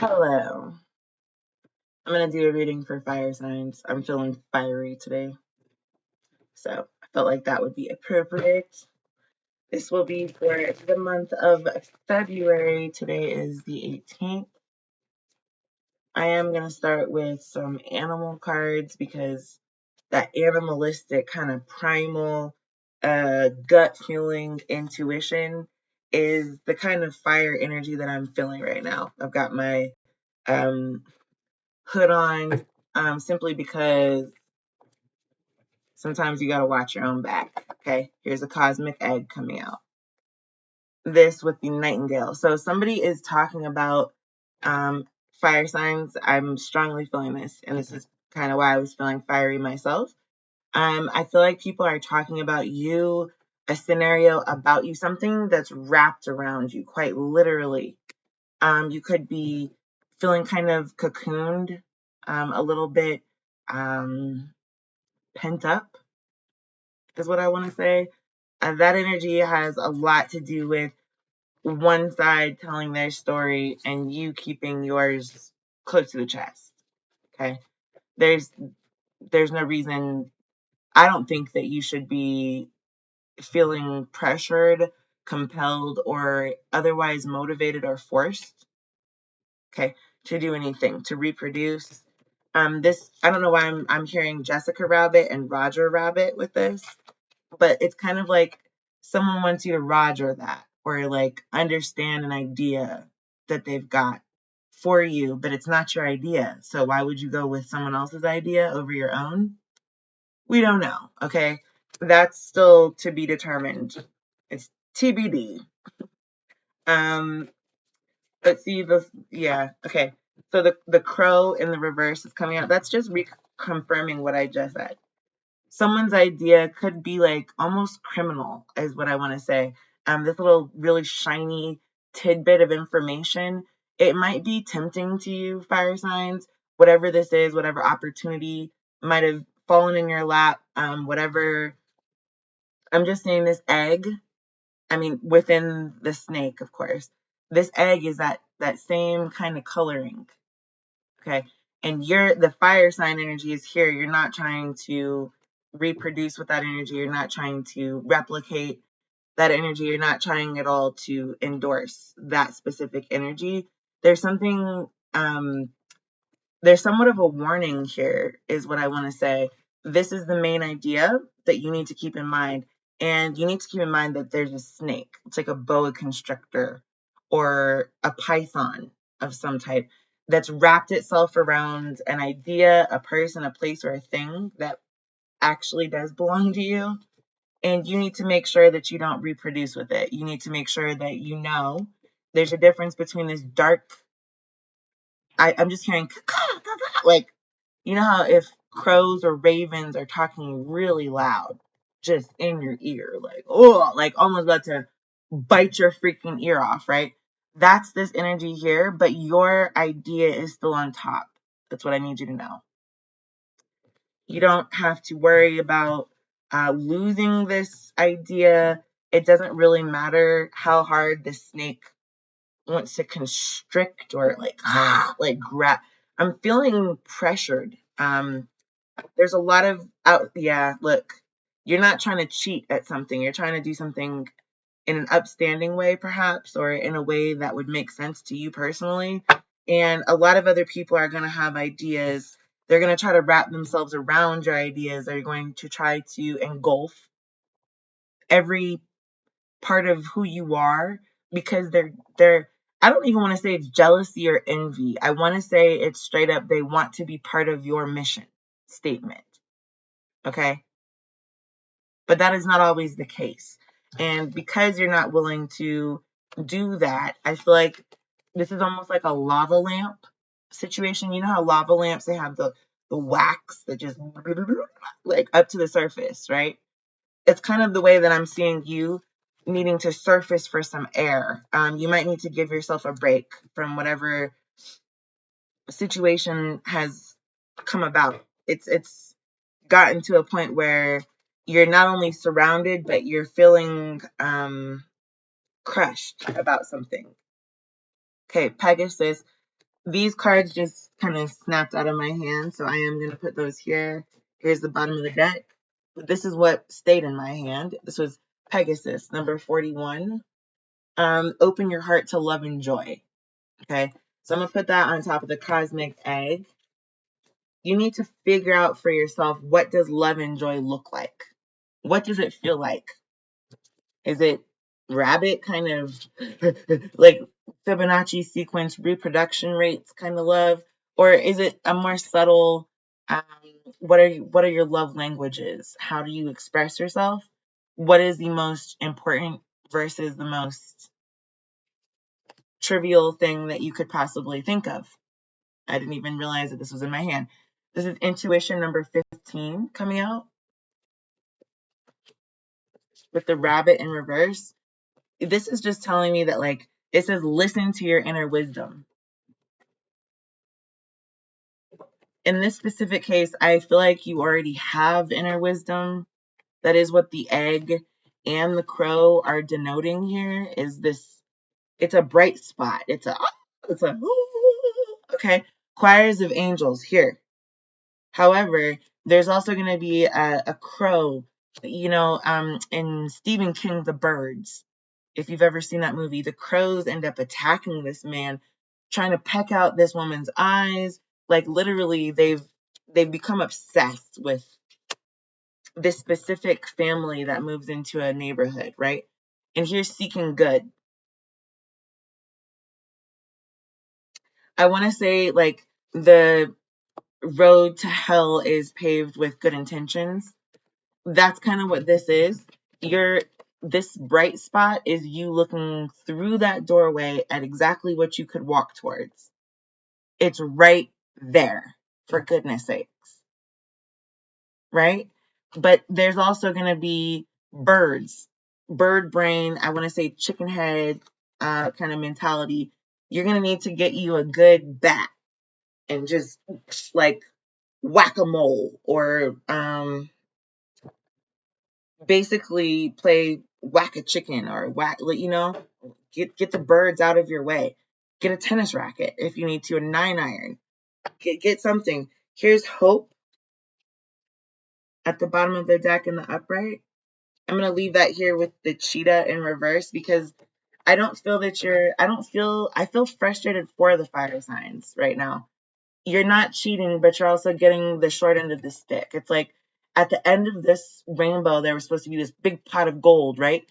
Hello. I'm going to do a reading for fire signs. I'm feeling fiery today, so I felt like that would be appropriate. This will be for the month of February. Today is the 18th. I am going to start with some animal cards because that animalistic kind of primal gut feeling intuition is the kind of fire energy that I'm feeling right now. I've got my hood on simply because sometimes you got to watch your own back. Okay, here's a cosmic egg coming out. This with the nightingale. So somebody is talking about fire signs. I'm strongly feeling this, and this is kind of why I was feeling fiery myself. I feel like people are talking about you, a scenario about you, something that's wrapped around you, quite literally. You could be feeling kind of cocooned, a little bit pent up, is what I want to say. That energy has a lot to do with one side telling their story and you keeping yours close to the chest. Okay. There's no reason. I don't think that you should be feeling pressured, compelled, or otherwise motivated or forced, okay, to do anything, to reproduce. This, I don't know why I'm hearing Jessica Rabbit and Roger Rabbit with this, but it's kind of like someone wants you to Roger that or like understand an idea that they've got for you, but it's not your idea. So why would you go with someone else's idea over your own? We don't know. Okay. That's still to be determined. It's TBD. Um, let's see yeah, okay. So the crow in the reverse is coming out. That's just reconfirming what I just said. Someone's idea could be like almost criminal, is what I want to say. This little really shiny tidbit of information, it might be tempting to you, fire signs, whatever this is, whatever opportunity might have fallen in your lap, whatever. I'm just saying this egg, I mean, within the snake, of course, this egg is that same kind of coloring. Okay. And the fire sign energy is here. You're not trying to reproduce with that energy. You're not trying to replicate that energy. You're not trying at all to endorse that specific energy. There's something, there's somewhat of a warning here, is what I want to say. This is the main idea that you need to keep in mind. And you need to keep in mind that there's a snake. It's like a boa constrictor or a python of some type that's wrapped itself around an idea, a person, a place, or a thing that actually does belong to you. And you need to make sure that you don't reproduce with it. You need to make sure that you know there's a difference between this dark, I'm just hearing like, you know how if crows or ravens are talking really loud, just in your ear, like, oh, like almost about to bite your freaking ear off, right? That's this energy here, but your idea is still on top. That's what I need you to know. You don't have to worry about losing this idea. It doesn't really matter how hard the snake wants to constrict or like grab. I'm feeling pressured. There's a lot of yeah, look, you're not trying to cheat at something. You're trying to do something in an upstanding way, perhaps, or in a way that would make sense to you personally. And a lot of other people are going to have ideas. They're going to try to wrap themselves around your ideas. They're going to try to engulf every part of who you are because they're I don't even want to say it's jealousy or envy. I want to say it's straight up they want to be part of your mission statement. Okay? But that is not always the case. And because you're not willing to do that, I feel like this is almost like a lava lamp situation. You know how lava lamps, they have the wax that just like up to the surface, right? It's kind of the way that I'm seeing you needing to surface for some air. You might need to give yourself a break from whatever situation has come about. It's gotten to a point where you're not only surrounded, but you're feeling crushed about something. Okay, Pegasus. These cards just kind of snapped out of my hand, so I am going to put those here. Here's the bottom of the deck. But this is what stayed in my hand. This was Pegasus, number 41. Open your heart to love and joy. Okay, so I'm going to put that on top of the cosmic egg. You need to figure out for yourself, what does love and joy look like? What does it feel like? Is it rabbit kind of like Fibonacci sequence reproduction rates kind of love, or is it a more subtle? What are your love languages? How do you express yourself? What is the most important versus the most trivial thing that you could possibly think of? I didn't even realize that this was in my hand. This is intuition number 15 coming out with the rabbit in reverse. This is just telling me that, like, it says listen to your inner wisdom. In this specific case, I feel like you already have inner wisdom. That is what the egg and the crow are denoting here, is this. It's a bright spot. It's a okay. Choirs of angels here. However, there's also going to be a crow, in Stephen King, The Birds. If you've ever seen that movie, the crows end up attacking this man, trying to peck out this woman's eyes. Like, literally, they've become obsessed with this specific family that moves into a neighborhood, right? And here's seeking good. I want to say, like, the road to hell is paved with good intentions. That's kind of what this is. This bright spot is you looking through that doorway at exactly what you could walk towards. It's right there, for goodness sakes, right? But there's also going to be birds, bird brain, I want to say chicken head kind of mentality. You're going to need to get you a good bat and just, like, whack-a-mole, or basically play whack a chicken, or get the birds out of your way. Get a tennis racket if you need to, a 9-iron. Get something. Here's hope at the bottom of the deck in the upright. I'm going to leave that here with the cheetah in reverse, because I feel frustrated for the fire signs right now. You're not cheating, but you're also getting the short end of the stick. It's like, at the end of this rainbow, there was supposed to be this big pot of gold, right?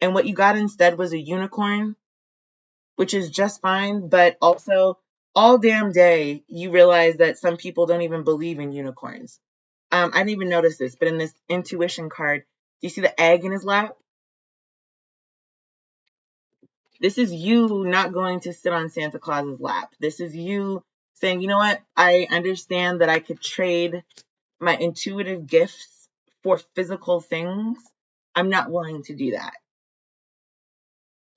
And what you got instead was a unicorn, which is just fine. But also, all damn day, you realize that some people don't even believe in unicorns. I didn't even notice this, but in this intuition card, do you see the egg in his lap? This is you not going to sit on Santa Claus's lap. This is you saying, you know what? I understand that I could trade my intuitive gifts for physical things. I'm not willing to do that.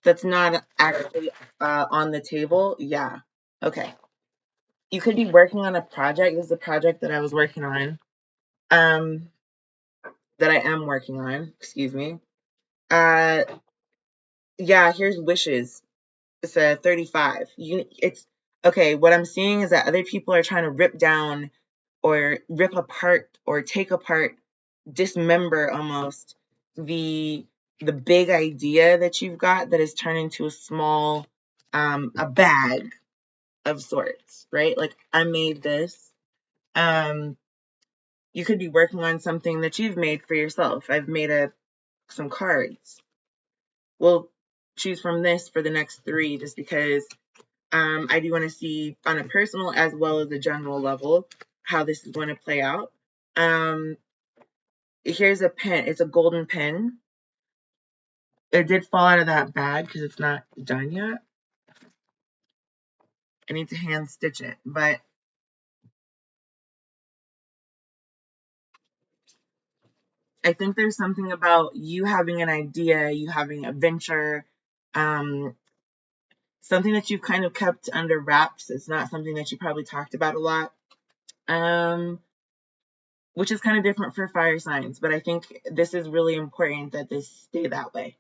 That's not actually on the table. Yeah. Okay. You could be working on a project. This is a project that I was working on. That I am working on. Excuse me. Uh, yeah. Here's wishes. It's a 35. It's okay. What I'm seeing is that other people are trying to rip down, or rip apart, or take apart, dismember almost the big idea that you've got, that is turned into a small a bag of sorts, right? Like, I made this. You could be working on something that you've made for yourself. I've made some cards. We'll choose from this for the next 3, just because I do want to see, on a personal as well as a general level, how this is going to play out. Here's a pen. It's a golden pen. It did fall out of that bag because it's not done yet. I need to hand stitch it, but I think there's something about you having an idea, you having a venture, something that you've kind of kept under wraps. It's not something that you probably talked about a lot, which is kind of different for fire signs, but I think this is really important that this stay that way.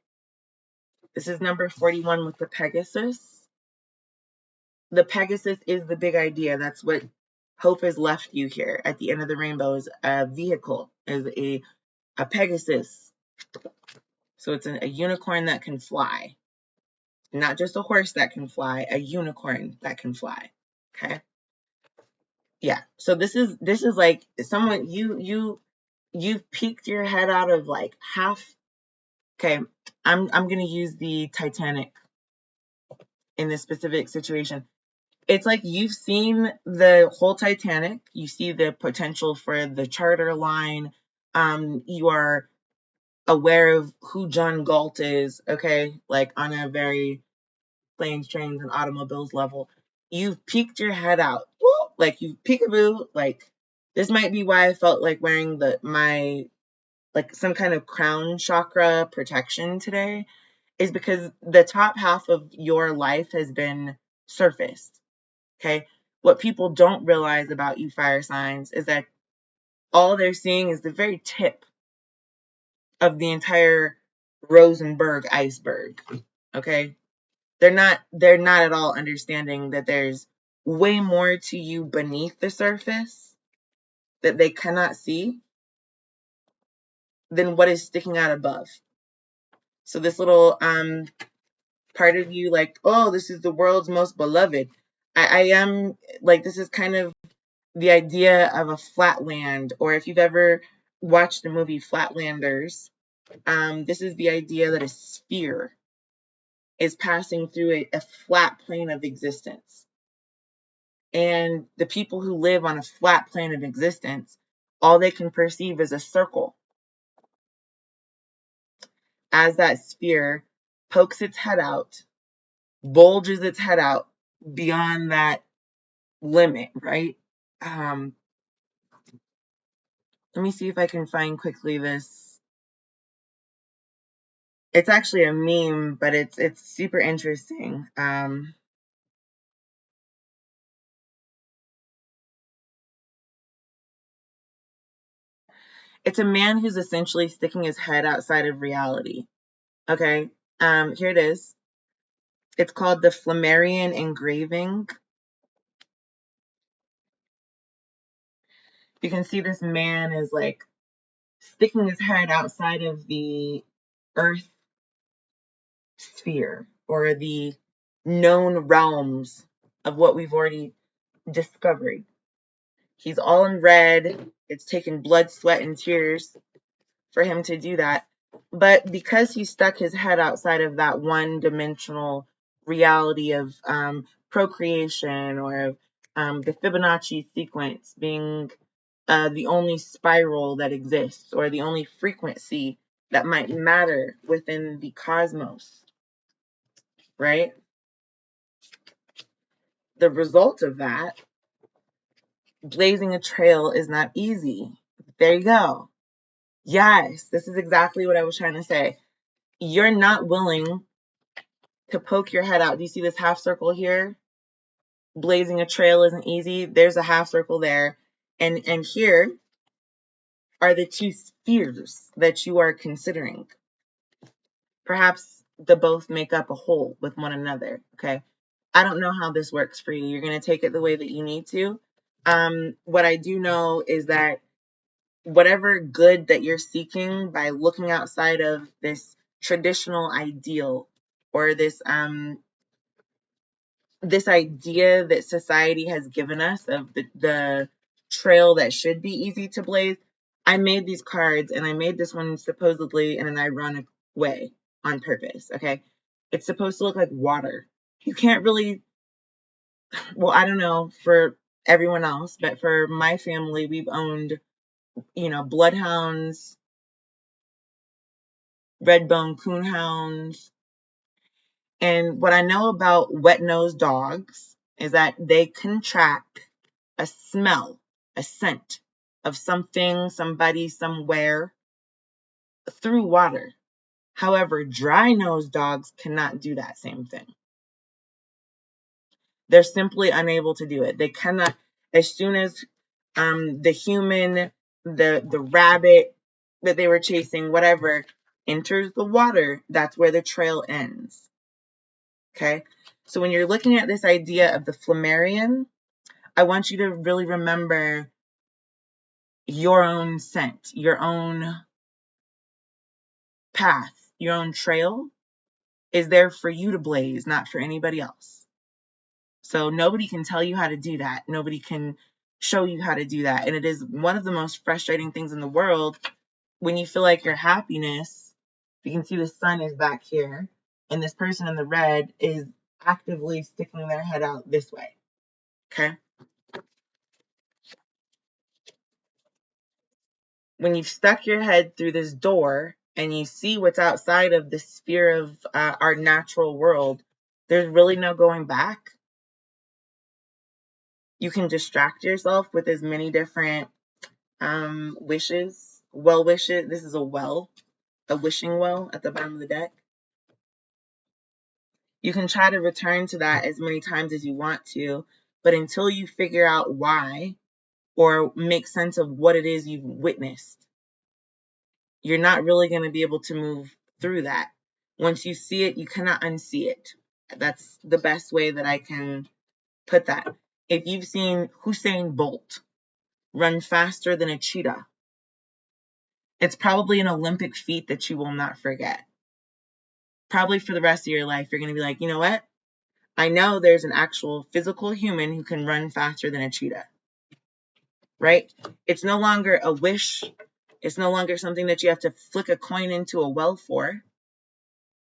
This is number 41 with the Pegasus. The Pegasus is the big idea. That's what Hope has left you here at the end of the rainbow, is a vehicle, is a Pegasus. So it's a unicorn that can fly. Not just a horse that can fly, a unicorn that can fly. Okay? Yeah. So this is like someone you've peeked your head out of like half. Okay, I'm gonna use the Titanic in this specific situation. It's like you've seen the whole Titanic. You see the potential for the charter line. You are aware of who John Galt is, okay? Like on a very planes, trains, and automobiles level. You've peeked your head out. Woo! Like you peekaboo. Like this might be why I felt like wearing my like some kind of crown chakra protection today, is because the top half of your life has been surfaced. Okay. What people don't realize about you fire signs is that all they're seeing is the very tip of the entire Rosenberg iceberg. Okay. They're not at all understanding that there's way more to you beneath the surface that they cannot see than what is sticking out above. So this little part of you, like, oh, this is the world's most beloved. I am like, this is kind of the idea of a flatland, or if you've ever watched the movie Flatlanders, this is the idea that a sphere is passing through a flat plane of existence. And the people who live on a flat plane of existence, all they can perceive is a circle. As that sphere pokes its head out, bulges its head out beyond that limit, right? Let me see if I can find quickly this. It's actually a meme, but it's super interesting. It's a man who's essentially sticking his head outside of reality. Okay, here it is. It's called the Flammarion engraving. You can see this man is like sticking his head outside of the Earth sphere, or the known realms of what we've already discovered. He's all in red. It's taken blood, sweat, and tears for him to do that. But because he stuck his head outside of that one-dimensional reality of procreation, or of the Fibonacci sequence being the only spiral that exists, or the only frequency that might matter within the cosmos, right? The result of that, blazing a trail is not easy. There you go. Yes, this is exactly what I was trying to say. You're not willing to poke your head out. Do you see this half circle here? Blazing a trail isn't easy. There's a half circle there. And here are the two spheres that you are considering. Perhaps the both make up a whole with one another. Okay. I don't know how this works for you. You're going to take it the way that you need to. What I do know is that whatever good that you're seeking by looking outside of this traditional ideal, or this idea that society has given us of the trail that should be easy to blaze. I made these cards, and I made this one supposedly in an ironic way on purpose, okay? It's supposed to look like water. You can't really, well, I don't know for everyone else, but for my family, we've owned, bloodhounds, red-bone coonhounds. And what I know about wet-nosed dogs is that they can track a smell, a scent of something, somebody, somewhere through water. However, dry-nosed dogs cannot do that same thing. They're simply unable to do it. They cannot, as soon as the human, the rabbit that they were chasing, whatever, enters the water, that's where the trail ends. Okay? So when you're looking at this idea of the Flammarion, I want you to really remember your own scent, your own path, your own trail is there for you to blaze, not for anybody else. So nobody can tell you how to do that. Nobody can show you how to do that. And it is one of the most frustrating things in the world when you feel like your happiness, you can see the sun is back here, and this person in the red is actively sticking their head out this way. Okay? When you've stuck your head through this door and you see what's outside of the sphere of our natural world, there's really no going back. You can distract yourself with as many different wishes, well wishes. This is a wishing well at the bottom of the deck. You can try to return to that as many times as you want to, but until you figure out why or make sense of what it is you've witnessed, you're not really going to be able to move through that. Once you see it, you cannot unsee it. That's the best way that I can put that. If you've seen Usain Bolt run faster than a cheetah, it's probably an Olympic feat that you will not forget. Probably for the rest of your life, you're going to be like, you know what? I know there's an actual physical human who can run faster than a cheetah, right? It's no longer a wish. It's no longer something that you have to flick a coin into a well for.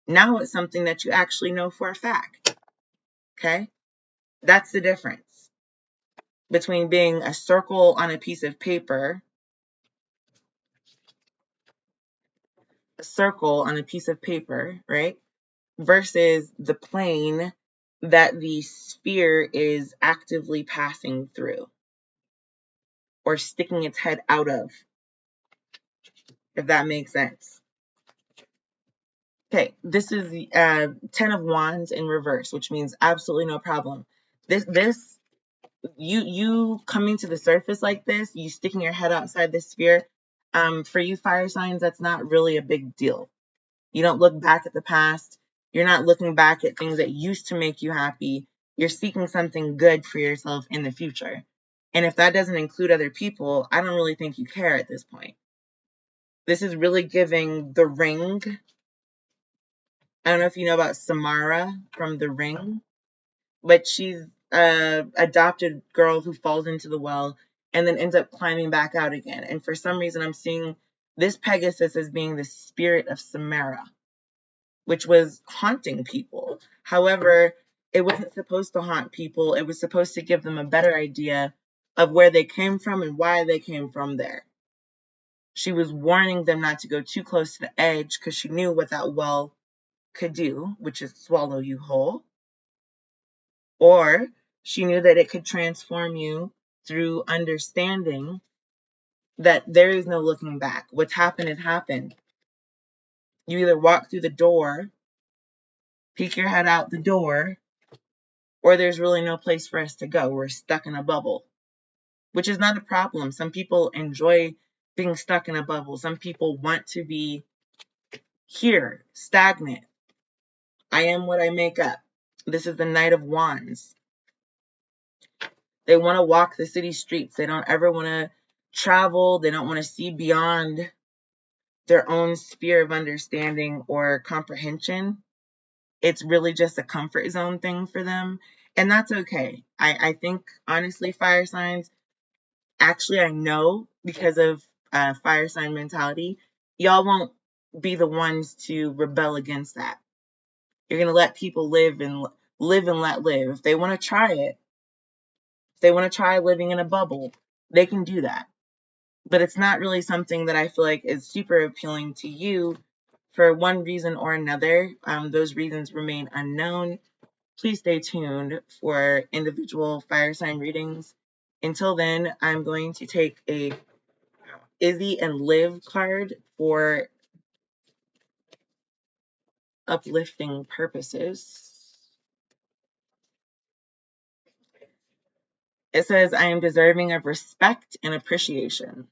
Now it's something that you actually know for a fact, okay? That's the difference between being a circle on a piece of paper, right? Versus the plane that the sphere is actively passing through or sticking its head out of, if that makes sense. Okay, this is the 10 of Wands in reverse, which means absolutely no problem. You coming to the surface like this, you sticking your head outside the sphere, for you fire signs, that's not really a big deal. You don't look back at the past. You're not looking back at things that used to make you happy. You're seeking something good for yourself in the future. And if that doesn't include other people, I don't really think you care at this point. This is really giving The Ring. I don't know if you know about Samara from The Ring, but she's a adopted girl who falls into the well and then ends up climbing back out again. And for some reason, I'm seeing this Pegasus as being the spirit of Samara, which was haunting people. However, it wasn't supposed to haunt people. It was supposed to give them a better idea of where they came from and why they came from there. She was warning them not to go too close to the edge because she knew what that well could do, which is swallow you whole. Or she knew that it could transform you through understanding that there is no looking back. What's happened has happened. You either walk through the door, peek your head out the door, or there's really no place for us to go. We're stuck in a bubble, which is not a problem. Some people enjoy being stuck in a bubble. Some people want to be here, stagnant. I am what I make up. This is the Knight of Wands. They want to walk the city streets. They don't ever want to travel. They don't want to see beyond their own sphere of understanding or comprehension. It's really just a comfort zone thing for them. And that's okay. I think, honestly, fire signs, actually, I know because of fire sign mentality, y'all won't be the ones to rebel against that. You're going to let people live and let live. If they want to try it, if they want to try living in a bubble, they can do that. But it's not really something that I feel like is super appealing to you for one reason or another. Those reasons remain unknown. Please stay tuned for individual fire sign readings. Until then, I'm going to take a Izzy and Liv card for uplifting purposes. It says, I am deserving of respect and appreciation.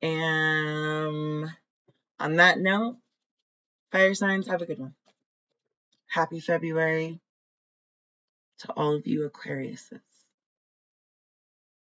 And on that note, Fire signs, have a good one. Happy February to all of you Aquariuses.